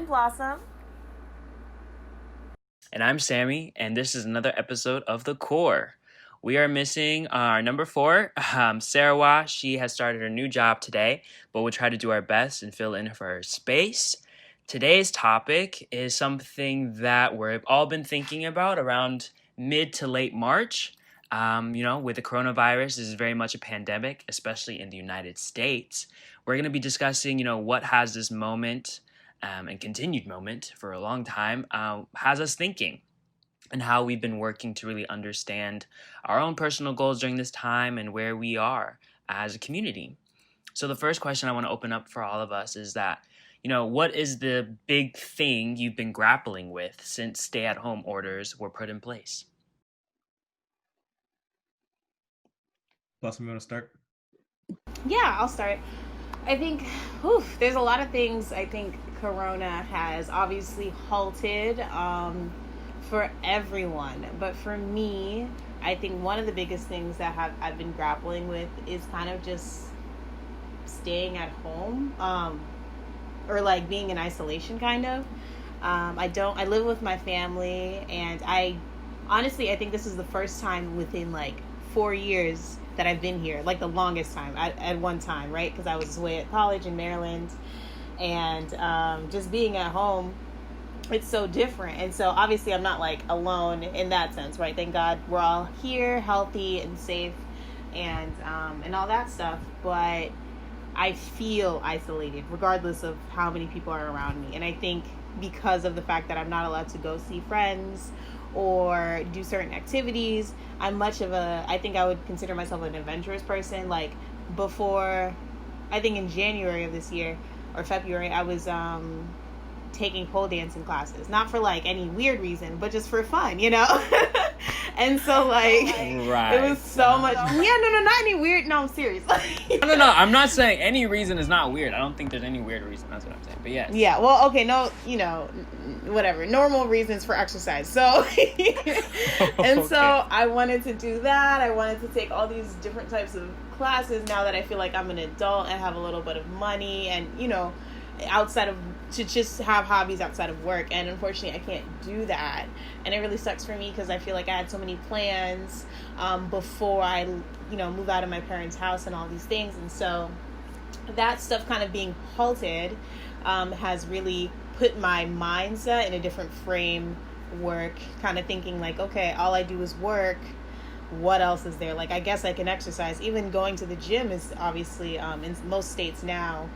Blossom. And I'm Sami, and this is another episode of The Core. We are missing our number four, Serwah. She has started her new job today, but we'll try to do our best and fill in for her space. Today's topic is something that we've all been thinking about around mid to late March. With the coronavirus, this is very much a pandemic, especially in the United States. We're going to be discussing, what has this moment and continued moment for a long time has us thinking and how we've been working to really understand our own personal goals during this time and where we are as a community. So the first question I want to open up for all of us is that, what is the big thing you've been grappling with since stay-at-home orders were put in place? Blossom, you want to start? Yeah, I'll start. I think there's a lot of things I think Corona has obviously halted for everyone. But for me, I think one of the biggest things that I've been grappling with is kind of just staying at home or like being in isolation kind of. I live with my family, and I think this is the first time within like 4 years that I've been here, like the longest time at one time, right? Because I was away at college in Maryland, and just being at home, it's so different. And so obviously I'm not like alone in that sense, right? Thank God we're all here, healthy and safe, and all that stuff. But I feel isolated regardless of how many people are around me. And I think because of the fact that I'm not allowed to go see friends or do certain activities, I think I would consider myself an adventurous person. Like before, I think in January of this year or February, I was taking pole dancing classes, not for like any weird reason, but just for fun, And so like Right. it was so much. Yeah, no, not any weird. No, I'm serious. No. I'm not saying any reason is not weird. I don't think there's any weird reason. That's what I'm saying. But yes. Yeah. Well, okay. No, whatever. Normal reasons for exercise. So, and so I wanted to do that. I wanted to take all these different types of classes now that I feel like I'm an adult and have a little bit of money, and outside of, to just have hobbies outside of work. And unfortunately I can't do that, and it really sucks for me because I feel like I had so many plans before I move out of my parents' house and all these things. And so that stuff kind of being halted has really put my mindset in a different framework, kind of thinking like, okay, all I do is work. What else is there? Like, I guess I can exercise. Even going to the gym is obviously in most states now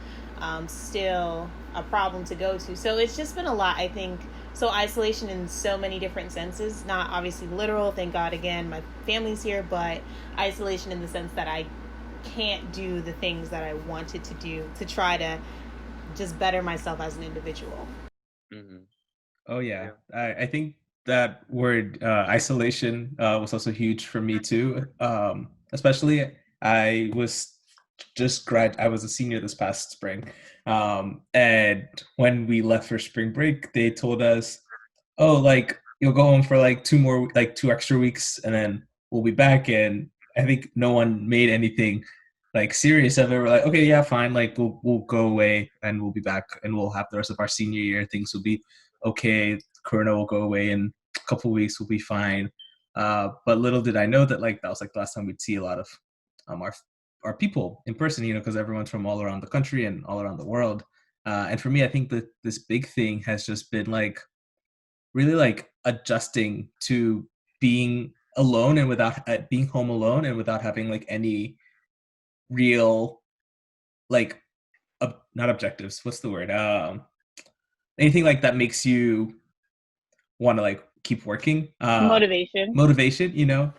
still a problem to go to. So it's just been a lot, I think. So isolation in so many different senses, not obviously literal, thank God, again, my family's here, but isolation in the sense that I can't do the things that I wanted to do to try to just better myself as an individual. Mm-hmm. Oh, yeah. I think that word isolation was also huge for me too. Especially I was I was a senior this past spring. And when we left for spring break, they told us, oh, like you'll go home for like 2 extra weeks and then we'll be back. And I think no one made anything like serious of it. We're like, okay, yeah, fine. Like we'll go away and we'll be back and we'll have the rest of our senior year. Things will be okay. Corona will go away in a couple of weeks. We'll be fine. But little did I know that like that was like the last time we'd see a lot of our people in person, because everyone's from all around the country and all around the world. And for me, I think that this big thing has just been like really like adjusting to being alone and without being home alone and without having like any real like not objectives. What's the word? Anything like that makes you want to like keep working. Motivation,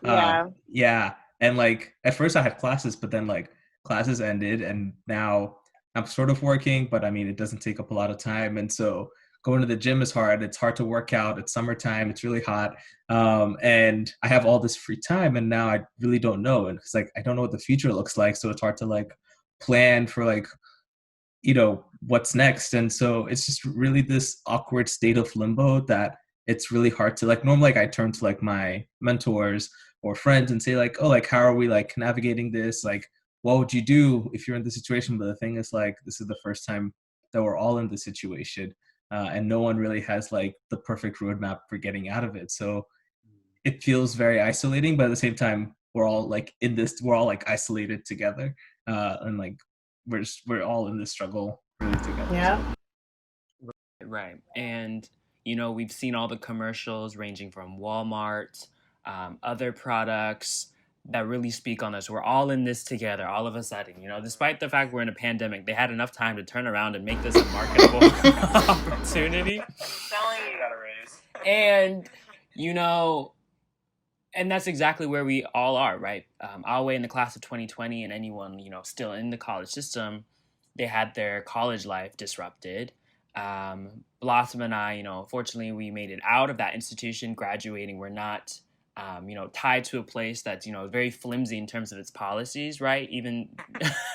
Yeah. Yeah. And like at first I had classes, but then like classes ended and now I'm sort of working, but I mean it doesn't take up a lot of time. And so going to the gym is hard. It's hard to work out. It's summertime. It's really hot. And I have all this free time and now I really don't know. And it's like I don't know what the future looks like. So it's hard to like plan for like, what's next. And so it's just really this awkward state of limbo that it's really hard to like normally like I turn to like my mentors or friends and say like, oh, like how are we like navigating this? Like what would you do if you're in this situation? But the thing is like this is the first time that we're all in this situation. and no one really has like the perfect roadmap for getting out of it. So it feels very isolating, but at the same time, we're all like isolated together, and like we're all in this struggle really together. Yeah. So. Right. And, we've seen all the commercials ranging from Walmart, other products that really speak on us. We're all in this together all of a sudden. Despite the fact we're in a pandemic, they had enough time to turn around and make this a marketable opportunity. I'm telling you, got a raise. And, and that's exactly where we all are, right? Awoe in the class of 2020 and anyone, still in the college system, they had their college life disrupted. Blossom and I, fortunately, we made it out of that institution, graduating. We're not, tied to a place that's, very flimsy in terms of its policies, right? Even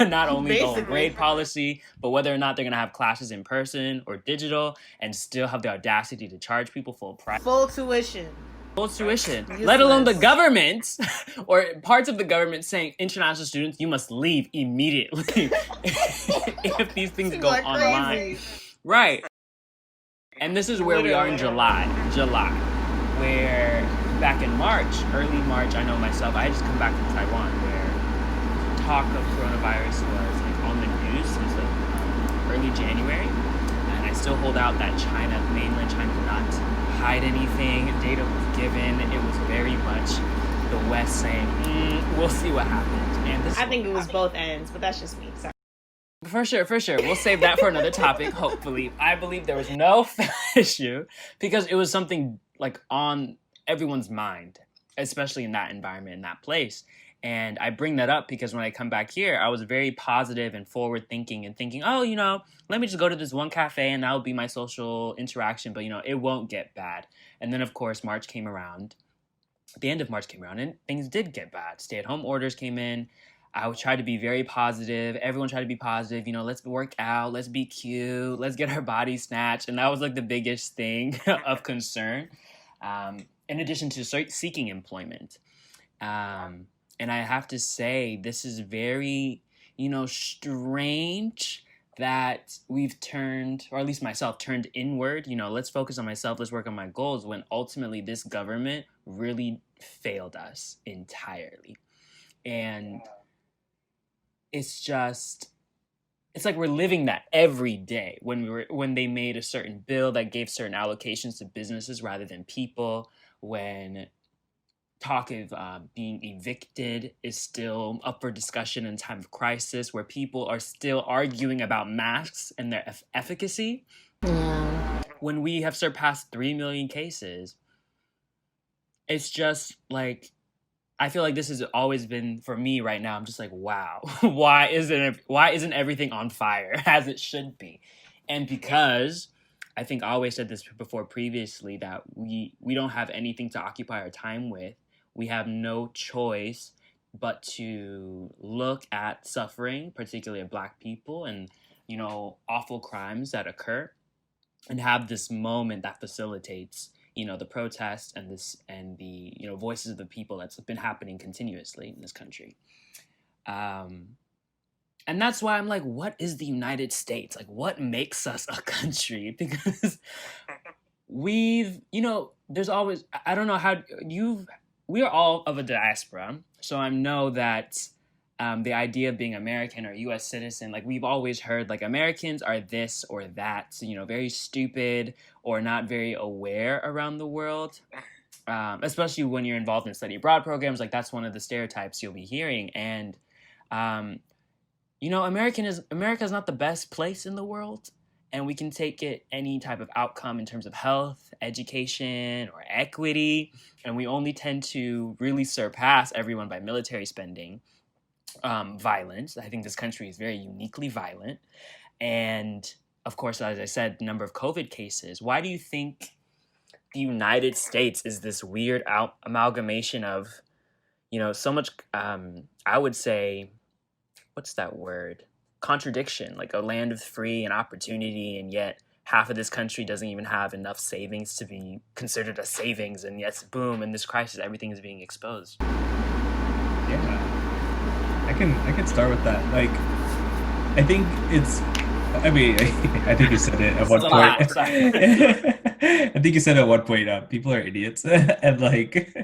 not only the whole grade policy, but whether or not they're going to have classes in person or digital and still have the audacity to charge people full price. Full tuition. Useless. Let alone the government or parts of the government saying international students, you must leave immediately if these things go online. Crazy. Right. And this is where we are in July, where back in early March, I know myself, I had just come back from Taiwan where talk of coronavirus was like on the news since like early January. And I still hold out that mainland China did not hide anything. Data was given. It was very much the West saying, we'll see what happens. And I think it was both ends, but that's just me. Sorry. For sure. We'll save that for another topic, hopefully. I believe there was no issue because it was something like on everyone's mind, especially in that environment, in that place. And I bring that up because when I come back here, I was very positive and forward thinking and thinking, let me just go to this one cafe and that'll be my social interaction. But, it won't get bad. And then, of course, March came around. The end of March came around and things did get bad. Stay-at-home orders came in. I tried to be very positive. Everyone tried to be positive. Let's work out. Let's be cute. Let's get our bodies snatched. And that was like the biggest thing of concern, in addition to seeking employment. And I have to say, this is very, strange that we've turned, or at least myself, turned inward. Let's focus on myself. Let's work on my goals when ultimately this government really failed us entirely. And it's like we're living that every day when they made a certain bill that gave certain allocations to businesses rather than people, when talk of being evicted is still up for discussion in time of crisis, where people are still arguing about masks and their efficacy. Yeah. When we have surpassed 3 million cases, it's just like, I feel like this has always been, for me right now, I'm just like, wow, why isn't everything on fire as it should be? And because I think I always said this before previously, that we don't have anything to occupy our time with. We have no choice but to look at suffering, particularly of Black people, and, awful crimes that occur, and have this moment that facilitates, the protests and the voices of the people that's been happening continuously in this country. And that's why I'm like, what is the United States? Like, what makes us a country? Because there's always, I don't know how we are all of a diaspora. So I know that the idea of being American or U.S. citizen, like we've always heard, like Americans are this or that, very stupid or not very aware around the world, especially when you're involved in study abroad programs. Like that's one of the stereotypes you'll be hearing. And, America is not the best place in the world. And we can take it any type of outcome in terms of health, education, or equity. And we only tend to really surpass everyone by military spending, violence. I think this country is very uniquely violent. And of course, as I said, the number of COVID cases. Why do you think the United States is this weird amalgamation of, so much, I would say, what's that word? Contradiction, like a land of free and opportunity, and yet half of this country doesn't even have enough savings to be considered a savings, and yes, boom, in this crisis, everything is being exposed. Yeah, I can start with that. Like, I think it's I mean, I think you said it at This one is a point. lot. Sorry. I think you said at one point, people are idiots, and like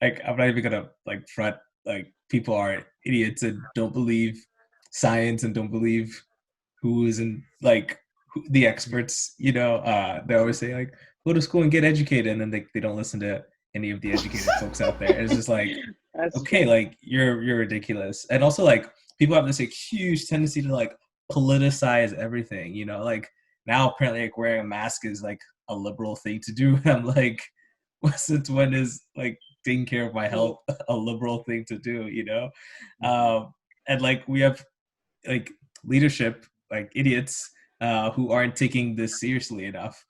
I'm not even gonna like front. Like people are idiots and don't believe science and don't believe who isn't like the experts. They always say like go to school and get educated, and then they don't listen to any of the educated folks out there. It's just like That's okay, true. like you're ridiculous, and also like people have this like huge tendency to like politicize everything. Like now apparently like wearing a mask is like a liberal thing to do. And I'm like, since when is like taking care of my health a liberal thing to do? And like we have like leadership like idiots who aren't taking this seriously enough.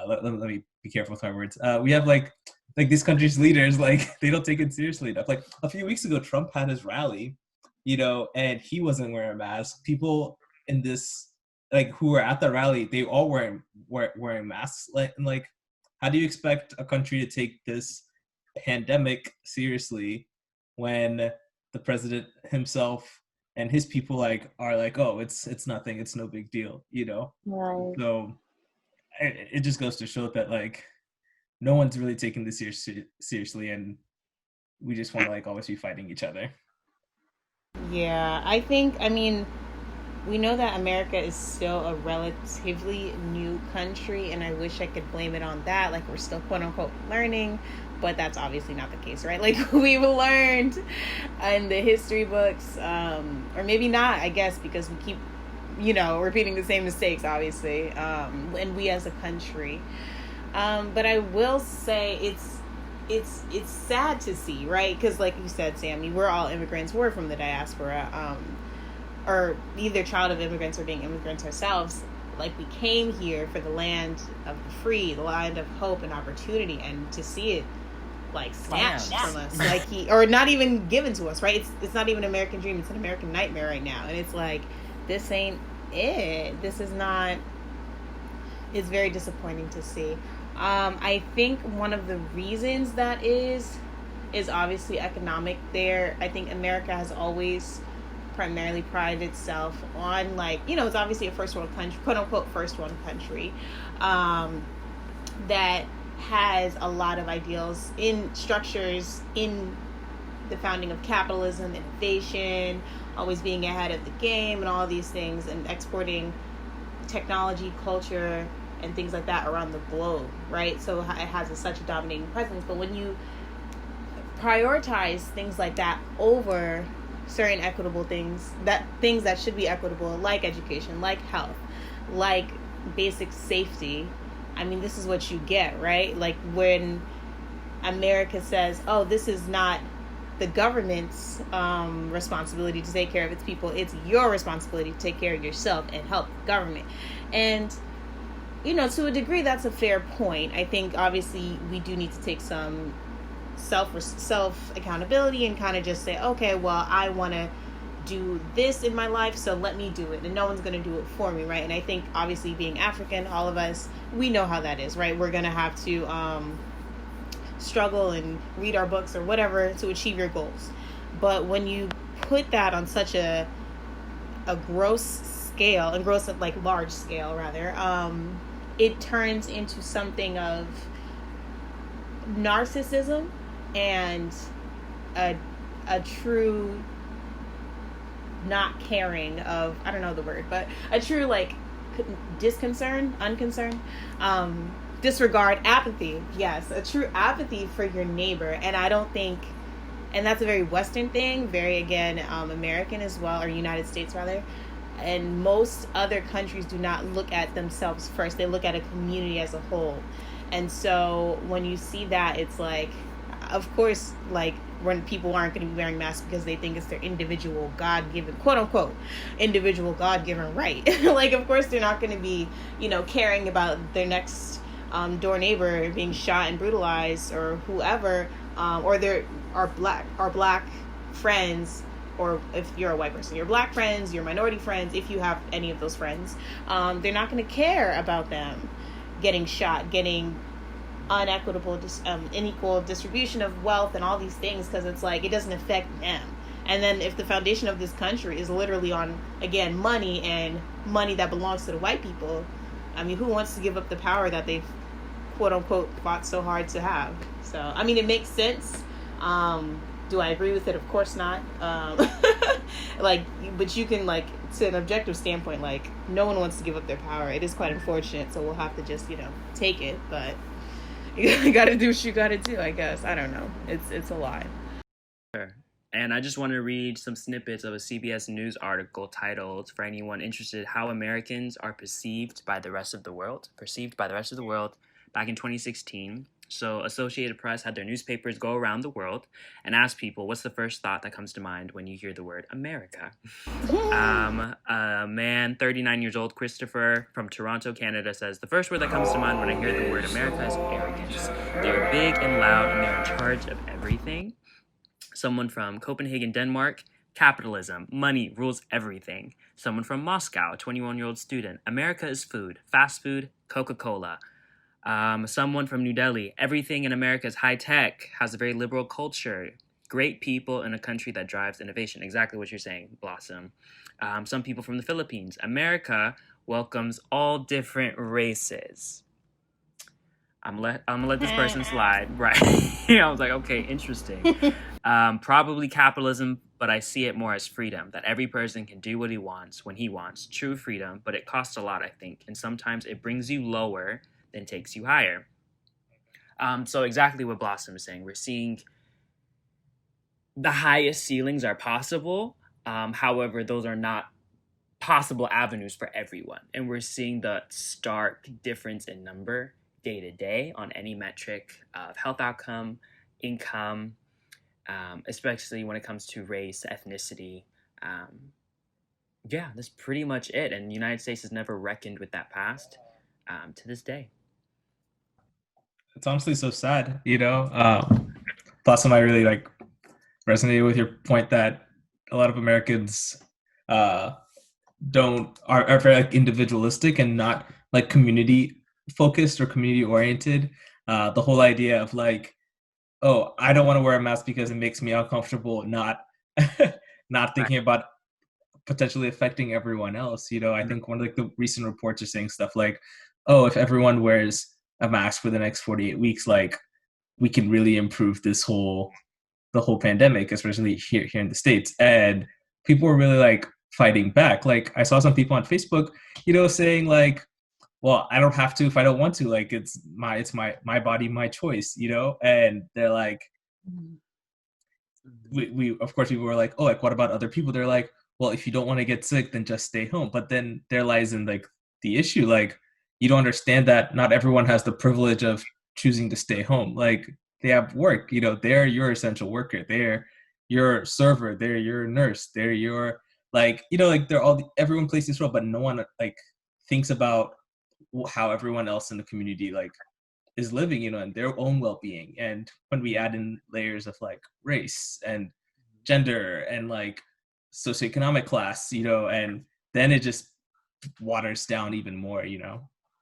Let me be careful with my words. We have like these countries' leaders like they don't take it seriously enough. Like a few weeks ago, Trump had his rally, and he wasn't wearing a mask. People in this like who were at the rally, they all wearing masks. Like, how do you expect a country to take this pandemic seriously when the president himself and his people like are like, oh, it's nothing, it's no big deal. Right. So it just goes to show that like no one's really taking this seriously, and we just want to like always be fighting each other. Yeah, I mean, we know that America is still a relatively new country, and I wish I could blame it on that. Like, we're still quote unquote learning, but that's obviously not the case, right? Like, we've learned in the history books, or maybe not, I guess, because we keep, repeating the same mistakes, obviously, and we as a country. But I will say it's sad to see, right? Because like you said, Sammy, we're all immigrants. We're from the diaspora, or either child of immigrants or being immigrants ourselves. Like, we came here for the land of the free, the land of hope and opportunity, and to see it like snatched from us, like or not even given to us, right? It's not even an American dream; it's an American nightmare right now, and it's like this ain't it. This is not. It's very disappointing to see. I think one of the reasons that is obviously economic. I think America has always primarily prided itself on, like, it's obviously a first world country, quote unquote first world country, that has a lot of ideals in structures in the founding of capitalism, innovation, always being ahead of the game, and all these things, and exporting technology, culture, and things like that around the globe, right? So it has such a dominating presence. But when you prioritize things like that over certain equitable things that should be equitable, like education, like health, like basic safety, I mean, this is what you get, right? Like, when America says, oh, this is not the government's responsibility to take care of its people, it's your responsibility to take care of yourself and help the government. And to a degree, that's a fair point. I think obviously we do need to take some self accountability and kind of just say, okay, well, I want to do this in my life, so let me do it, and no one's going to do it for me, right? And I think obviously being African, all of us, we know how that is, right? We're going to have to struggle and read our books or whatever to achieve your goals. But when you put that on such a gross scale, and large scale rather, it turns into something of narcissism and a true not caring of, I don't know the word, but a true like unconcern, disregard, apathy. Yes, a true apathy for your neighbor. And I don't think, and that's a very Western thing, very, again, American as well, or United States rather. And most other countries do not look at themselves first. They look at a community as a whole. And so when you see that, it's like, of course, like, when people aren't going to be wearing masks because they think it's their individual God-given, quote unquote, individual God-given right. Like, of course, they're not going to be, caring about their next door neighbor being shot and brutalized, or whoever, or our black friends, or if you're a white person, your black friends, your minority friends, if you have any of those friends, they're not going to care about them getting shot, getting unequitable, unequal distribution of wealth and all these things, because it's like, it doesn't affect them. And then if the foundation of this country is literally on, again, money, and money that belongs to the white people, I mean, who wants to give up the power that they've, quote unquote, fought so hard to have? So, I mean, it makes sense. Do I agree with it? Of course not. But you can, like, to an objective standpoint, like, no one wants to give up their power. It is quite unfortunate, so we'll have to just, take it. But you gotta do what you gotta do, I guess. I don't know. It's a lot. Sure. And I just want to read some snippets of a CBS News article titled, for anyone interested, How Americans Are Perceived by the Rest of the World. Back in 2016. So Associated Press had their newspapers go around the world and ask people, what's the first thought that comes to mind when you hear the word America? A man, 39 years old, Christopher, from Toronto, Canada, says, the first word that comes to mind when I hear the word America is arrogance. They're big and loud and they're in charge of everything. Someone from Copenhagen, Denmark, capitalism, money rules everything. Someone from Moscow, a 21-year-old student, America is food, fast food, Coca-Cola. Someone from New Delhi, everything in America is high-tech, has a very liberal culture, great people in a country that drives innovation. Exactly what you're saying, Blossom. Some people from the Philippines, America welcomes all different races. I'm gonna let this person slide, right? I was like, okay, interesting. Probably capitalism, but I see it more as freedom, that every person can do what he wants when he wants. True freedom, but it costs a lot, I think, and sometimes it brings you lower than takes you higher. So exactly what Blossom is saying. We're seeing the highest ceilings are possible. However, those are not possible avenues for everyone. And we're seeing the stark difference in number day to day on any metric of health outcome, income, especially when it comes to race, ethnicity. That's pretty much it. And the United States has never reckoned with that past to this day. It's honestly so sad, Blossom, I really resonated with your point that a lot of Americans are very individualistic and not community focused or community oriented. The whole idea of I don't want to wear a mask because it makes me uncomfortable, not thinking about potentially affecting everyone else. I think one of the recent reports are saying stuff like, if everyone wears a mask for the next 48 weeks, we can really improve the whole pandemic, especially here in the States. And people were really fighting back. I saw some people on Facebook, saying well, I don't have to if I don't want to. It's my body, my choice, and they're we of course people were what about other people? They're like, well, if you don't want to get sick, then just stay home. But then there lies in the issue, you don't understand that not everyone has the privilege of choosing to stay home. They have work, they're your essential worker, they're your server, they're your nurse, they're your they're everyone plays this role, but no one thinks about how everyone else in the community is living, and their own well-being. And when we add in layers of race and gender and socioeconomic class, and then it just waters down even more,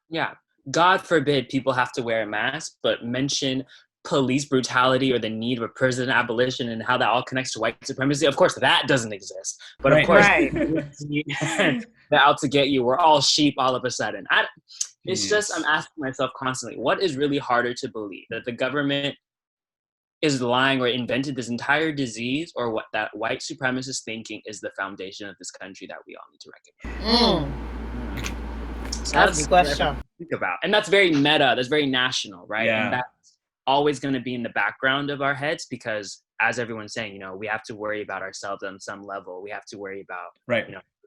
Yeah. God forbid people have to wear a mask, but mention police brutality or the need of prison abolition and how that all connects to white supremacy. Of course, that doesn't exist. But of course, they're out to get you. We're all sheep all of a sudden. It's just, I'm asking myself constantly, what is really harder to believe? That the government is lying or invented this entire disease, or what that white supremacist thinking is the foundation of this country that we all need to recognize? So that's a good question. Think about. And that's very meta, that's very national, right? Yeah. And that's always going to be in the background of our heads, because as everyone's saying, we have to worry about ourselves on some level. We have to worry about,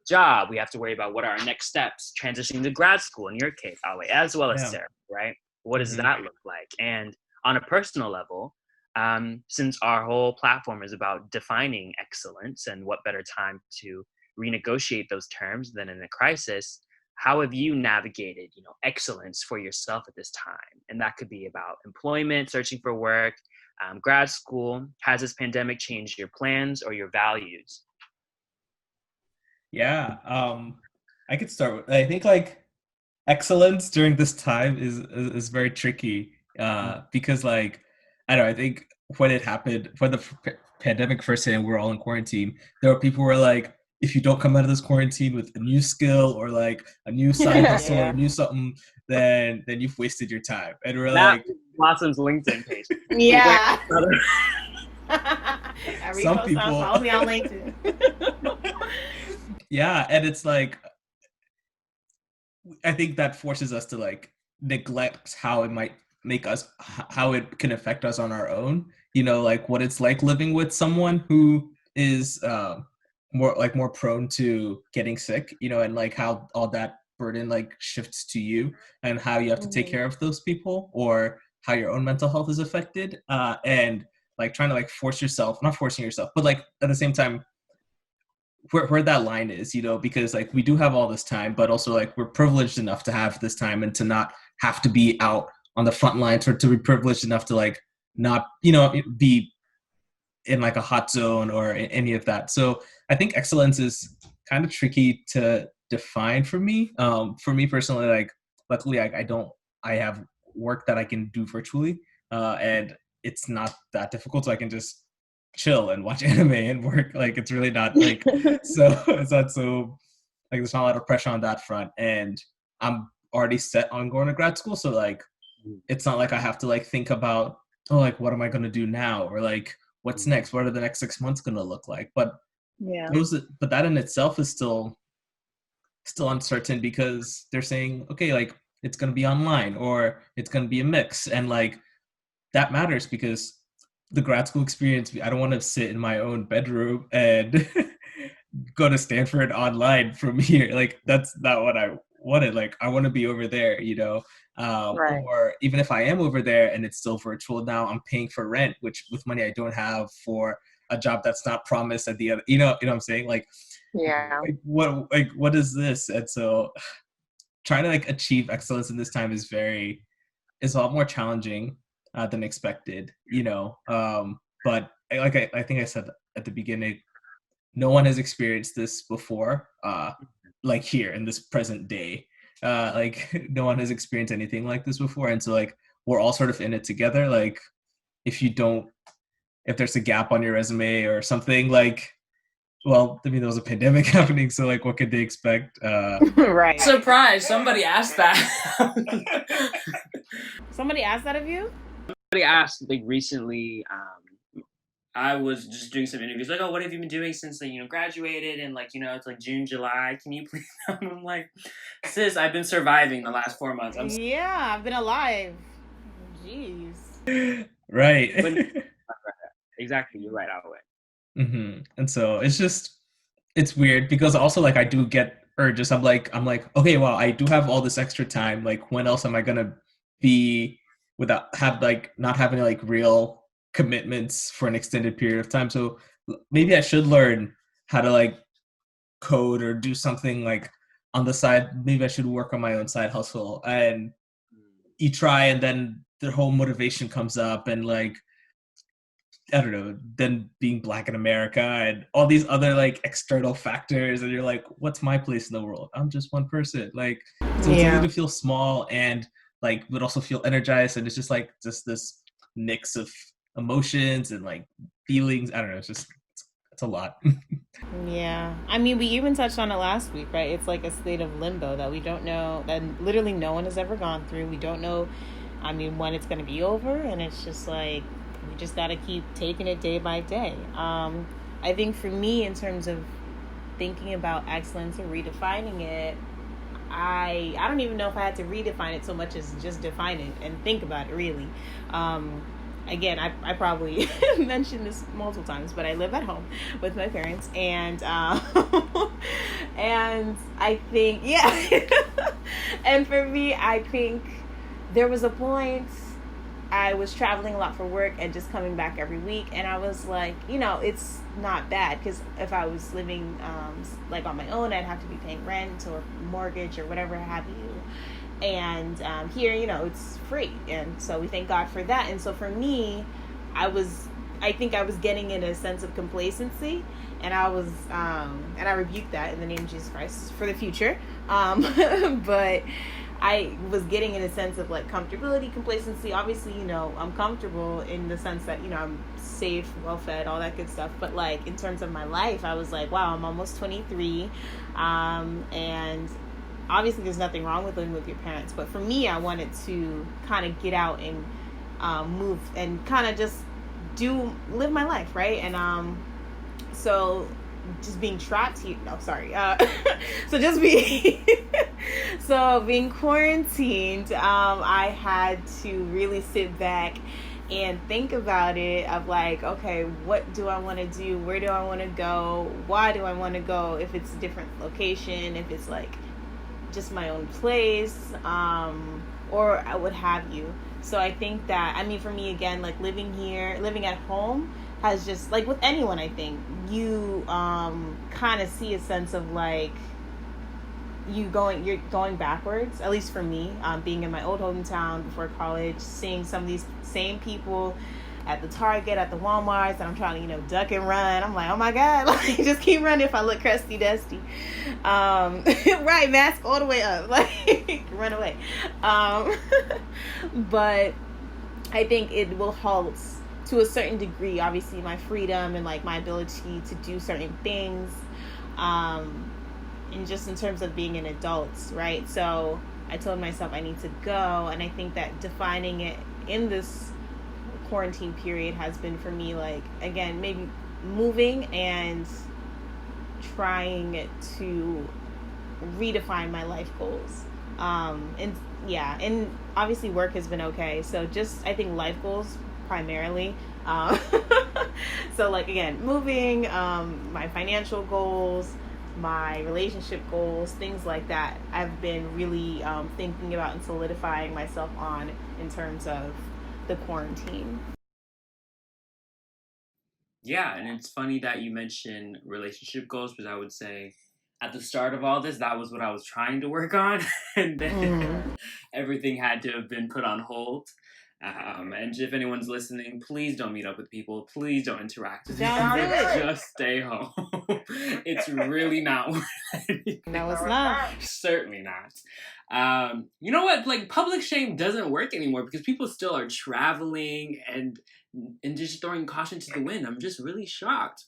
job. We have to worry about what are our next steps, transitioning to grad school in your case, Awoe, as well as Sarah, right? What does that look like? And on a personal level, since our whole platform is about defining excellence, and what better time to renegotiate those terms than in a crisis, how have you navigated, excellence for yourself at this time? And that could be about employment, searching for work, grad school. Has this pandemic changed your plans or your values? Yeah, I could start with, I think excellence during this time is very tricky, because I don't know, I think when it happened, when the pandemic first hit and we're all in quarantine, there were people who were like, if you don't come out of this quarantine with a new skill or like a new side hustle or a new something, then you've wasted your time. And we're That like, Blossom's LinkedIn page. Yeah. Some people- follow me on LinkedIn. yeah, and it's like, I think that forces us to like neglect how it might make us, how it can affect us on our own. You know, like what it's like living with someone who is more prone to getting sick. You know, and like how all that burden like shifts to you, and how you have to take care of those people, or how your own mental health is affected. And like trying to like force yourself, not forcing yourself, but like at the same time, where that line is, you know, because like we do have all this time, but also like we're privileged enough to have this time and to not have to be out on the front lines, or to be privileged enough to like not, you know, be in like a hot zone or any of that. So I think excellence is kind of tricky to define for me. For me personally, like luckily I have work that I can do virtually, and it's not that difficult. So I can just chill and watch anime and work. Like it's really not like, so it's not so like there's not a lot of pressure on that front. And I'm already set on going to grad school. So like, it's not like I have to like think about, oh, like what am I going to do now? Or like, what's next? What are the next 6 months going to look like? But but that in itself is still uncertain, because they're saying, okay, like it's going to be online or it's going to be a mix. And like, that matters, because the grad school experience, I don't want to sit in my own bedroom and go to Stanford online from here. Like that's not what I wanted. Like I want to be over there, you know. Or even if I am over there and it's still virtual, now I'm paying for rent, which with money I don't have, for a job that's not promised at the other, you know what I'm saying? Like, what is this? And so trying to like achieve excellence in this time is a lot more challenging than expected, you know. But I think I said at the beginning, no one has experienced this before, like here in this present day. Like no one has experienced anything like this before, and so like we're all sort of in it together. Like if there's a gap on your resume or something, like, well, I mean, there was a pandemic happening, so like what could they expect? Right. Surprise! Somebody asked that. Somebody asked that of you? Somebody asked like recently. I was just doing some interviews, like, oh, what have you been doing since like, graduated, and like, it's like June, July. Can you please? I'm like, sis, I've been surviving the last 4 months. I've been alive. Jeez. Right. Exactly, you're right, Awoe. Mm-hmm. And so it's weird, because also like I do get urges. I'm like, okay, well, I do have all this extra time. Like, when else am I gonna be without not having like real commitments for an extended period of time? So maybe I should learn how to like code or do something like on the side. Maybe I should work on my own side hustle. And you try, and then the whole motivation comes up, and like, I don't know, then being Black in America and all these other like external factors, and you're like, what's my place in the world? I'm just one person. Like, so it's easy to feel small and like, but also feel energized. And it's just like this mix of emotions and like feelings. I don't know. It's a lot. Yeah. I mean, we even touched on it last week, right? It's like a state of limbo that we don't know, that literally no one has ever gone through. We don't know, I mean, when it's going to be over. And it's just like, we just got to keep taking it day by day. I think for me, in terms of thinking about excellence or redefining it, I don't even know if I had to redefine it so much as just define it and think about it, really. Again, I probably mentioned this multiple times, but I live at home with my parents, and and I think, and for me, I think there was a point I was traveling a lot for work and just coming back every week, and I was like, it's not bad, because if I was living like on my own, I'd have to be paying rent or mortgage or whatever have you. And here, it's free, and so we thank God for that. And so for me, I think I was getting in a sense of complacency, and I was and I rebuked that in the name of Jesus Christ for the future. But I was getting in a sense of like comfortability, complacency. Obviously, I'm comfortable in the sense that, I'm safe, well fed, all that good stuff. But like in terms of my life, I was like, wow, I'm almost 23. And obviously there's nothing wrong with living with your parents. But for me, I wanted to kind of get out and move and kind of just live my life, right? And so just being trapped here. No, sorry. So just being being quarantined, I had to really sit back and think about it of like, okay, what do I want to do? Where do I want to go? Why do I want to go? If it's a different location, if it's like just my own place, or what have you. So I think that, for me, again, like living at home has just, like with anyone, I think, you kind of see a sense of like, you're going backwards, at least for me, being in my old hometown before college, seeing some of these same people at the Target, at the Walmarts, and I'm trying to, duck and run. I'm like, oh my God, like, just keep running if I look crusty, dusty. Right, mask all the way up, like, run away. But I think it will halt, to a certain degree, obviously, my freedom and, like, my ability to do certain things, and just in terms of being an adult, right? So I told myself I need to go, and I think that defining it in this quarantine period has been for me, like, again, maybe moving and trying to redefine my life goals, and obviously work has been okay, so just I think life goals primarily, so like again, moving, my financial goals, my relationship goals, things like that, I've been really thinking about and solidifying myself on in terms of the quarantine. Yeah, and it's funny that you mentioned relationship goals, because I would say at the start of all this, that was what I was trying to work on, and then everything had to have been put on hold. And if anyone's listening, please don't meet up with people. Please don't interact with people. Just stay home. It's really not worth anything. No, it's not. Certainly not. You know what? Like, public shame doesn't work anymore because people still are traveling and just throwing caution to the wind. I'm just really shocked.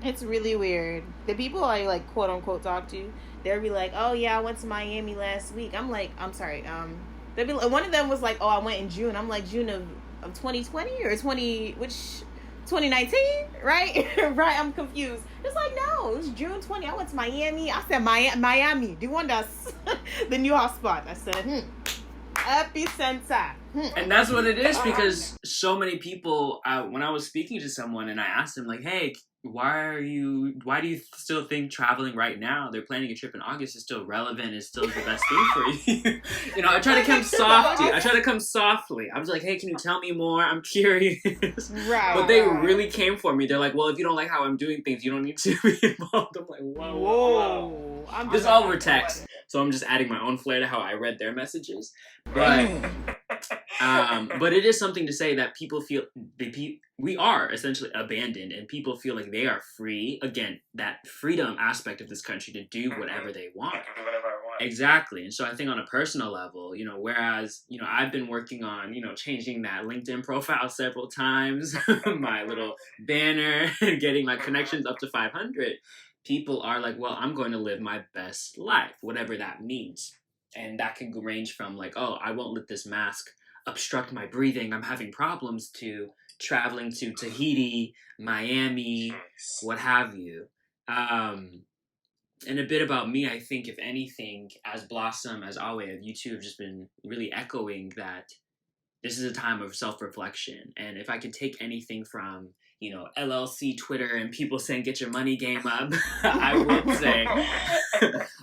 It's really weird. The people I like quote unquote talk to, they'll be like, "Oh yeah, I went to Miami last week." I'm like, "I'm sorry." They'll be like, one of them was like, "Oh, I went in June." I'm like, "June of 2020 or 2019, right?" Right? I'm confused. It's like, no, it was June 20. I went to Miami. I said Miami, the one that's the new hotspot. I said, epicenter. And that's what it is, because so many people, when I was speaking to someone and I asked them, like, hey, why do you still think traveling right now, they're planning a trip in August, is still relevant, is still the best thing for you? I try to come softly. I was like, hey, can you tell me more? I'm curious. Right. But they really came for me. They're like, well, if you don't like how I'm doing things, you don't need to be involved. I'm like, whoa. This is all over text, so I'm just adding my own flair to how I read their messages. But it is something to say that people feel we are essentially abandoned, and people feel like they are free. Again, that freedom aspect of this country to do whatever they want. I can do whatever I want. Exactly. And so I think on a personal level, whereas, I've been working on, changing that LinkedIn profile several times, my little banner, getting my connections up to 500, people are like, well, I'm going to live my best life, whatever that means. And that can range from like, oh, I won't let this mask obstruct my breathing, I'm having problems, to traveling to Tahiti, Miami, what have you. And a bit about me, I think, if anything, as Blossom, as Awoe, you two have just been really echoing that this is a time of self-reflection. And if I could take anything from, LLC Twitter and people saying, get your money game up, I would say,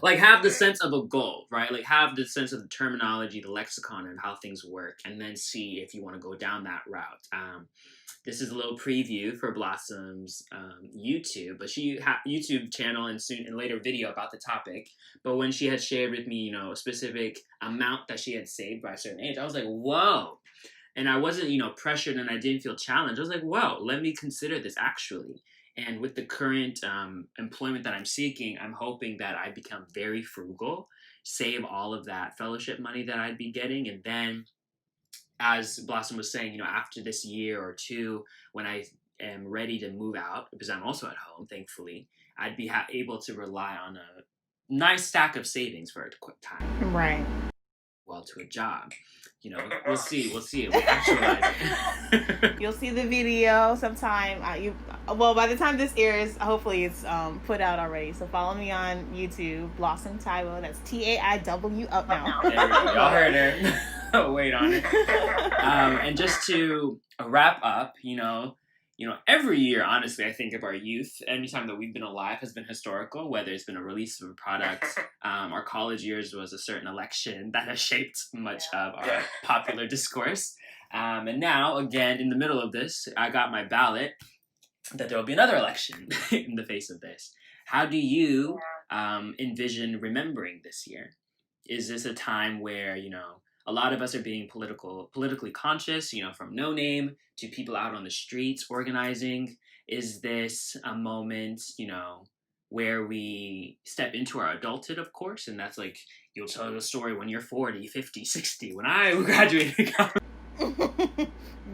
like, have the sense of a goal, right? Like, have the sense of the terminology, the lexicon, and how things work, and then see if you want to go down that route. This is a little preview for Blossom's YouTube, but she YouTube channel and soon and later video about the topic. But when she had shared with me, a specific amount that she had saved by a certain age, I was like, whoa. And I wasn't, pressured, and I didn't feel challenged. I was like, whoa, let me consider this actually. And with the current employment that I'm seeking, I'm hoping that I become very frugal save all of that fellowship money that I'd be getting. And then, as Blossom was saying, after this year or two, when I am ready to move out, because I'm also at home, thankfully, I'd be able to rely on a nice stack of savings for a quick time. Right. Well, to a job. We'll see. We'll actualize it. You'll see the video sometime. By the time this airs, hopefully it's put out already. So follow me on YouTube, Blossom Taiwo. That's Taiw up now. There we go. Y'all heard her. Wait on it. And just to wrap up, every year, honestly, I think of our youth, anytime that we've been alive has been historical, whether it's been a release of a product. Our college years was a certain election that has shaped much of our popular discourse. And now, again, in the middle of this, I got my ballot that there will be another election in the face of this. How do you envision remembering this year? Is this a time where, a lot of us are being politically conscious, from No Name to people out on the streets organizing? Is this a moment, where we step into our adulthood, of course, and that's like, you'll tell the story when you're 40, 50, 60. When I graduated college.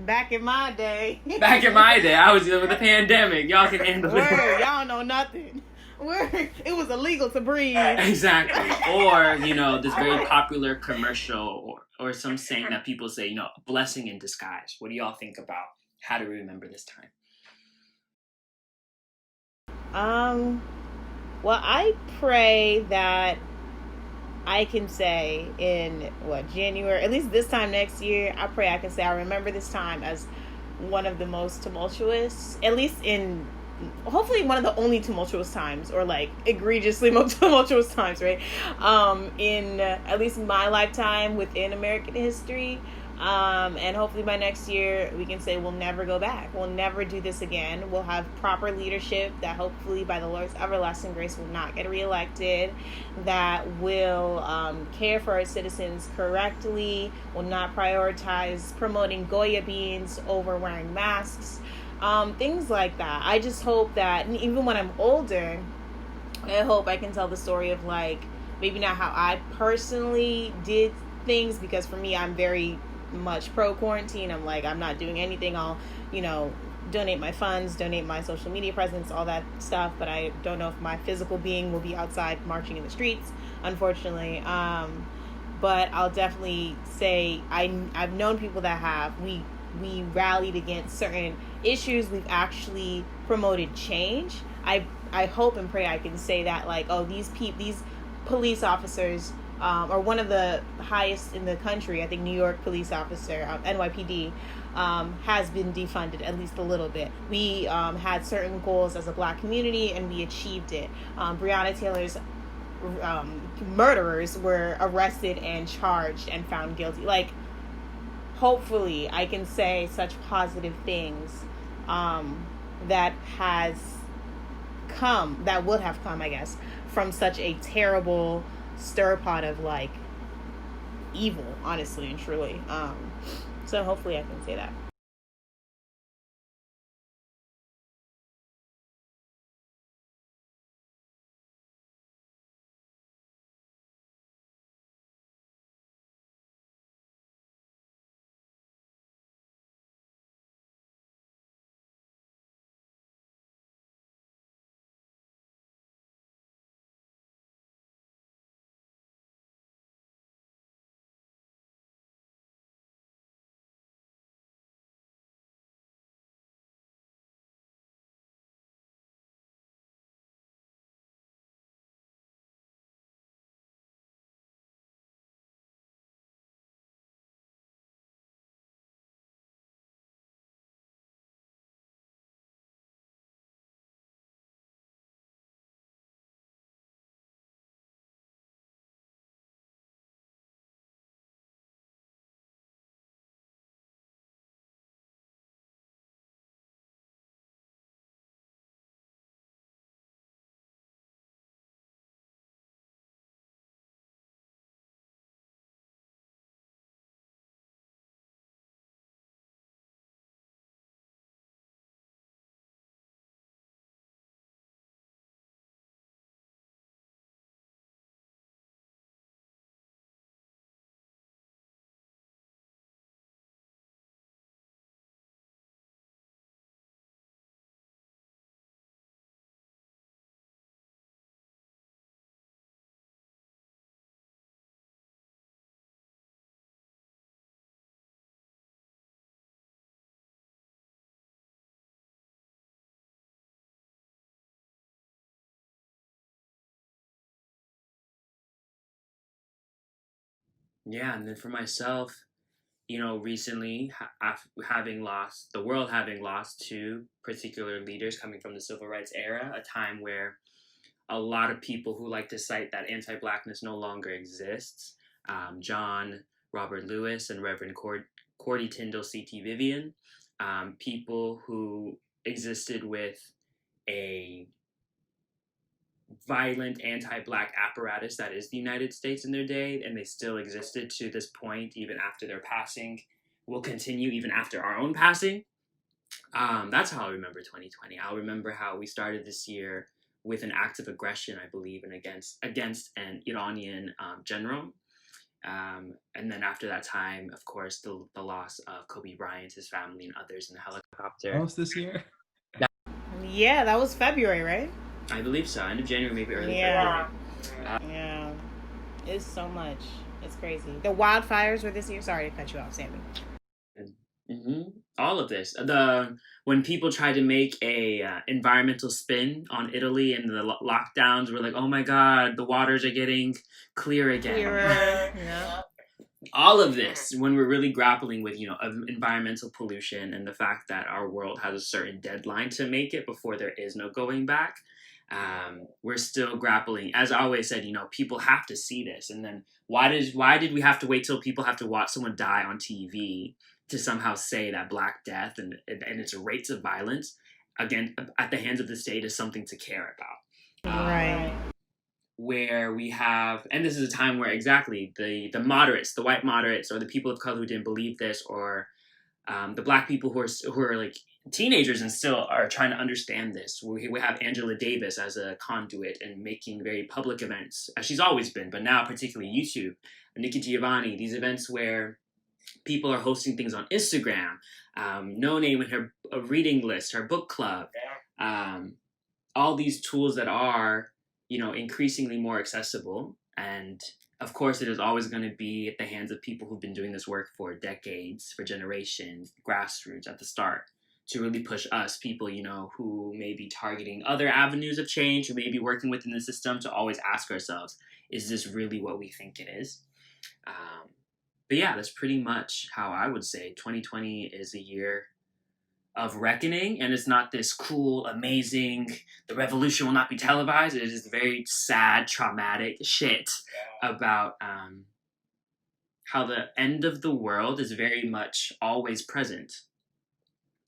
Back in my day, I was dealing with a pandemic. Y'all can handle it. Y'all know nothing. It was illegal to breathe. Exactly. Or, this very popular commercial or some saying that people say, a blessing in disguise. What do y'all think about how to remember this time? Well, I pray that I can say in January, at least this time next year, I pray I can say I remember this time as one of the most tumultuous, at least hopefully one of the only tumultuous times, or like egregiously tumultuous times, right? In at least my lifetime within American history. And hopefully by next year we can say we'll never go back. We'll never do this again. We'll have proper leadership that hopefully by the Lord's everlasting grace will not get reelected, that will care for our citizens correctly, will not prioritize promoting Goya beans over wearing masks, things like that. I just hope that even when I'm older, I hope I can tell the story of like maybe not how I personally did things, because for me I'm very much pro quarantine. I'm like, I'm not doing anything. I'll donate my funds, donate my social media presence, all that stuff, but I don't know if my physical being will be outside marching in the streets, unfortunately. But I'll definitely say I've known people that have. We rallied against certain issues. We've actually promoted change. I hope and pray I can say that, like, oh, these police officers or one of the highest in the country, I think New York police officer, NYPD, has been defunded at least a little bit. We had certain goals as a Black community and we achieved it. Breonna Taylor's murderers were arrested and charged and found guilty. Like, hopefully I can say such positive things that would have come, I guess, from such a terrible stir pot of like evil, honestly and truly. So hopefully I can say that. Yeah, and then for myself, recently the world having lost two particular leaders coming from the civil rights era, a time where a lot of people who like to cite that anti-blackness no longer exists. John Robert Lewis and Reverend Cordy Tyndall C.T. Vivian, people who existed with a violent anti-black apparatus that is the United States in their day, and they still existed to this point even after their passing, will continue even after our own passing. That's how I remember 2020. I'll remember how we started this year with an act of aggression, I believe, and against an Iranian general. And then after that time, of course, the loss of Kobe Bryant, his family, and others in the helicopter. That was this year? Yeah, that was February, right? I believe so. End of January, maybe early Yeah. February. Yeah. It's so much. It's crazy. The wildfires were this year. Sorry to cut you off, Sammy. All of this. When people try to make a environmental spin on Italy and the lockdowns, we're like, oh my God, the waters are getting clear again. Clearer. Yeah. All of this, when we're really grappling with, environmental pollution and the fact that our world has a certain deadline to make it before there is no going back, we're still grappling. As I always said, people have to see this. And then why did we have to wait till people have to watch someone die on TV to somehow say that Black death and its rates of violence, again, at the hands of the state is something to care about? Right. Where we have, and this is a time where exactly the moderates, the white moderates, or the people of color who didn't believe this, or the Black people who are like teenagers and still are trying to understand this. We have Angela Davis as a conduit and making very public events, as she's always been, but now particularly YouTube. Nikki Giovanni, these events where people are hosting things on Instagram, No Name and her reading list, her book club, all these tools that are, increasingly more accessible. And of course, it is always going to be at the hands of people who've been doing this work for decades, for generations, grassroots at the start, to really push us, people, who may be targeting other avenues of change, who may be working within the system, to always ask ourselves, is this really what we think it is? But yeah, that's pretty much how I would say 2020 is a year of reckoning, and it's not this cool, amazing, the revolution will not be televised. It is very sad, traumatic shit about how the end of the world is very much always present,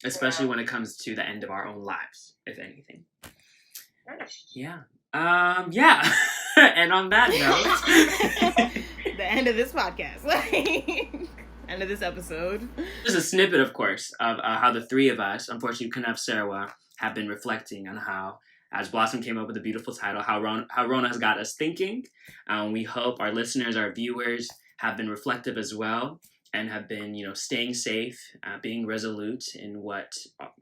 especially when it comes to the end of our own lives, if anything. Yeah. Yeah. And on that note, the end of this podcast. End of this episode. Just a snippet, of course, of how the three of us, unfortunately, we couldn't have Serwah, have been reflecting on how, as Blossom came up with a beautiful title, how Rona has got us thinking. We hope our listeners, our viewers, have been reflective as well and have been, staying safe, being resolute in what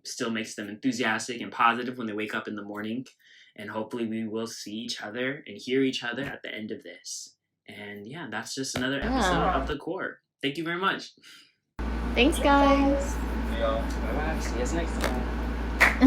still makes them enthusiastic and positive when they wake up in the morning. And hopefully we will see each other and hear each other at the end of this. And yeah, that's just another episode of The Core. Thank you very much. Thanks, guys. Yeah. Bye-bye. See you next time.